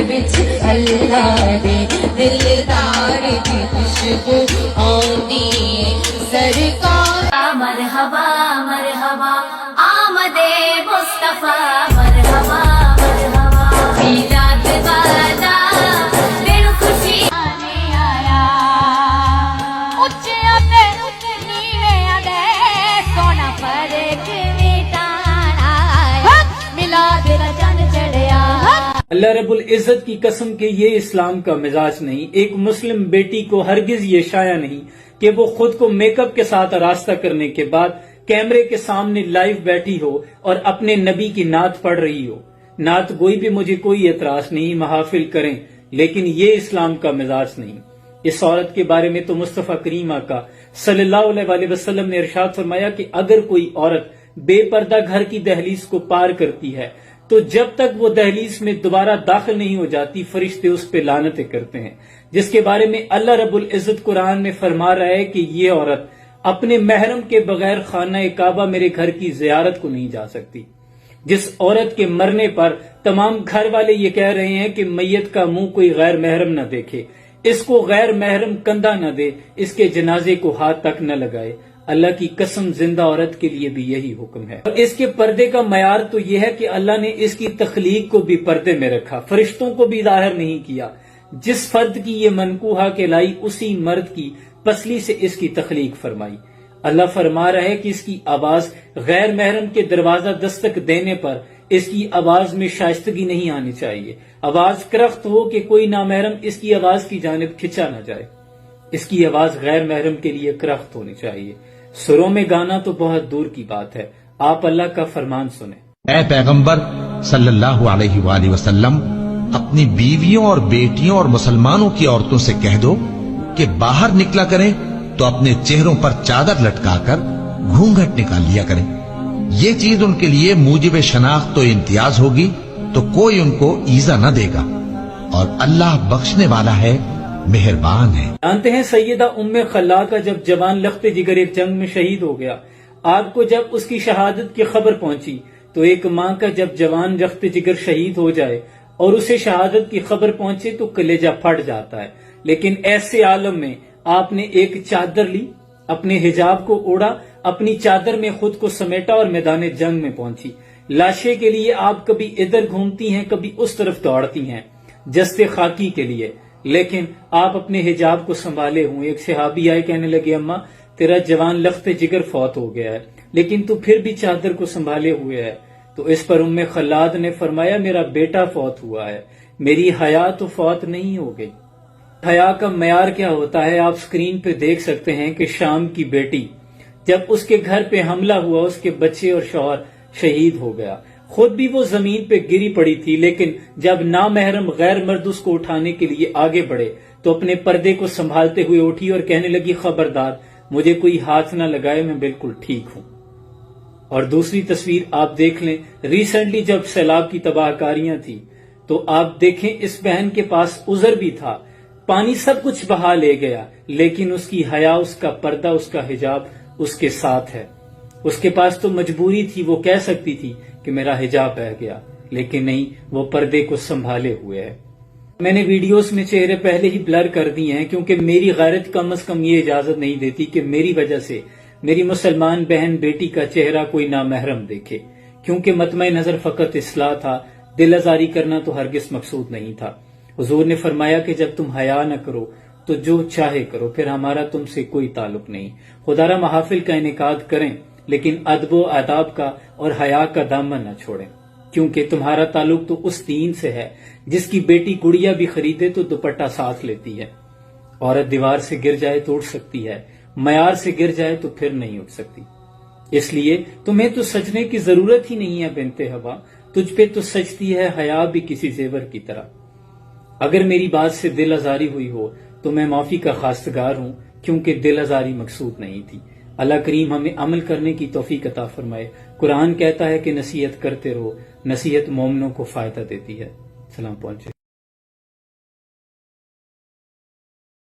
विच अल्लाह दे दिलदार दी खुशबू आउंदी सरकार मरहबा मरहबा आमदे मुस्तफा मरहबा मरहबा मिलाद वाला दिन खुशी आने आया उच्चे ते नीवे दे सोना फर्क मिटाना मिलाद रचन चढ़या। अल्लाह रब्बुल इज्जत की कसम के ये इस्लाम का मिजाज नहीं। एक मुस्लिम बेटी को हरगिज ये शाया नहीं कि वो खुद को मेकअप के साथ आरास्ता करने के बाद कैमरे के सामने लाइव बैठी हो और अपने नबी की नात पढ़ रही हो। नात गोई भी मुझे कोई एतराज नहीं, महाफिल करें, लेकिन ये इस्लाम का मिजाज नहीं। इस औरत के बारे में तो मुस्तफा करीम आका सल्लल्लाहु अलैहि वसल्लम ने इरशाद फरमाया कि अगर कोई औरत बेपर्दा घर की दहलीज को पार करती है तो जब तक वो दहलीज में दोबारा दाखिल नहीं हो जाती फरिश्ते उस पे लानतें करते हैं, जिसके बारे में अल्लाह रब्बुल इज्जत कुरान में फरमा रहा है कि ये औरत अपने महरम के बगैर खाना काबा मेरे घर की जियारत को नहीं जा सकती। जिस औरत के मरने पर तमाम घर वाले ये कह रहे हैं कि मैयत का मुंह कोई गैर महरम न देखे, इसको गैर महरम कंधा न दे, इसके जनाजे को हाथ तक न लगाए। अल्लाह की कसम जिंदा औरत के लिए भी यही हुक्म है। और इसके पर्दे का मयार तो यह है कि अल्लाह ने इसकी तख्लीक को भी पर्दे में रखा, फरिश्तों को भी जाहिर नहीं किया। जिस फर्द की ये मनकूहा कहलाई उसी मर्द की पसली से इसकी तख्लीक फरमाई। अल्लाह फरमा रहा है कि इसकी आवाज गैर महरम के दरवाजा दस्तक देने पर इसकी आवाज में शाइस्तगी नहीं आनी चाहिए। आवाज करख्त हो कि कोई नामहरम इसकी आवाज की जानिब खिंचा न जाए। इसकी आवाज गैर महरम के लिए करख्त होनी चाहिए। सुरों में गाना तो बहुत दूर की बात है। आप अल्लाह का फरमान सुने। ऐ पैगंबर सल्लल्लाहु अलैहि वसल्लम, अपनी बीवियों और बेटियों और मुसलमानों की औरतों से कह दो कि बाहर निकला करें तो अपने चेहरों पर चादर लटकाकर घूंघट निकाल लिया करें। ये चीज उनके लिए मूजिब शनाख्त तो इम्तियाज होगी तो कोई उनको ईजा न देगा और अल्लाह बख्शने वाला है, मेहरबान है। जानते हैं सैयदा उम्मे खल्ला का जब जवान लख्ते जिगर एक जंग में शहीद हो गया, आपको जब उसकी शहादत की खबर पहुंची तो एक माँ का जब जवान लख्ते जिगर शहीद हो जाए और उसे शहादत की खबर पहुंचे तो कलेजा फट जाता है। लेकिन ऐसे आलम में आपने एक चादर ली, अपने हिजाब को ओढ़ा, अपनी चादर में खुद को समेटा और मैदान जंग में पहुंची। लाशे के लिए आप कभी इधर घूमती हैं, कभी उस तरफ दौड़ती हैं जस्ते खाकी के लिए, लेकिन आप अपने हिजाब को संभाले हुए। एक सहाबी आए, कहने लगे अम्मा तेरा जवान लख्ते जिगर फौत हो गया है लेकिन तू फिर भी चादर को संभाले हुए है। तो इस पर उम्मे खल्लाद ने फरमाया मेरा बेटा फौत हुआ है, मेरी हया तो फौत नहीं हो गई। हया का मयार क्या होता है आप स्क्रीन पे देख सकते हैं कि शाम की बेटी जब उसके घर पे हमला हुआ उसके बच्चे और शौहर शहीद हो गया, खुद भी वो जमीन पे गिरी पड़ी थी, लेकिन जब नामहरम गैर मर्द उसको उठाने के लिए आगे बढ़े तो अपने पर्दे को संभालते हुए उठी और कहने लगी खबरदार मुझे कोई हाथ ना लगाए, मैं बिल्कुल ठीक हूं। और दूसरी तस्वीर आप देख लें, रिसेंटली जब सैलाब की तबाहकारियां थी तो आप देखें इस बहन के पास उज़र भी था, पानी सब कुछ बहा ले गया, लेकिन उसकी हया, उसका पर्दा, उसका हिजाब उसके साथ है। उसके पास तो मजबूरी थी, वो कह सकती थी कि मेरा हिजाब बह गया, लेकिन नहीं, वो पर्दे को संभाले हुए है। मैंने वीडियोस में चेहरे पहले ही ब्लर कर दिए हैं क्योंकि मेरी गैरत कम से कम ये इजाजत नहीं देती कि मेरी वजह से मेरी मुसलमान बहन बेटी का चेहरा कोई नामहरम देखे, क्योंकि मतमे नजर फकत इस्लाह था, दिल आजारी करना तो हरगिज मकसूद नहीं था। हुजूर ने फरमाया कि जब तुम हया न करो तो जो चाहे करो, फिर हमारा तुमसे कोई ताल्लुक नहीं। खुदारा महाफिल का इनेकाद करें लेकिन अदबो आदाब का और हया का दामन न छोड़ें, क्योंकि तुम्हारा ताल्लुक तो उस दीन से है जिसकी बेटी गुड़िया भी खरीदे तो दुपट्टा साथ लेती है। औरत दीवार से गिर जाए तो उठ सकती है, मयार से गिर जाए तो फिर नहीं उठ सकती। इसलिए तुम्हें तो सजने की जरूरत ही नहीं है बिनते हवा, तुझ पे तो सजती है हया भी किसी जेवर की तरह। अगर मेरी बात से दिल आजारी हुई हो तो मैं माफी का खास्तगार हूं, क्योंकि दिल आजारी मकसूद नहीं थी। अल्लाह करीम हमें अमल करने की तौफीक अता फरमाए। कुरान कहता है कि नसीहत करते रहो, नसीहत मोमिनों को फायदा देती है। सलाम पहुंचे।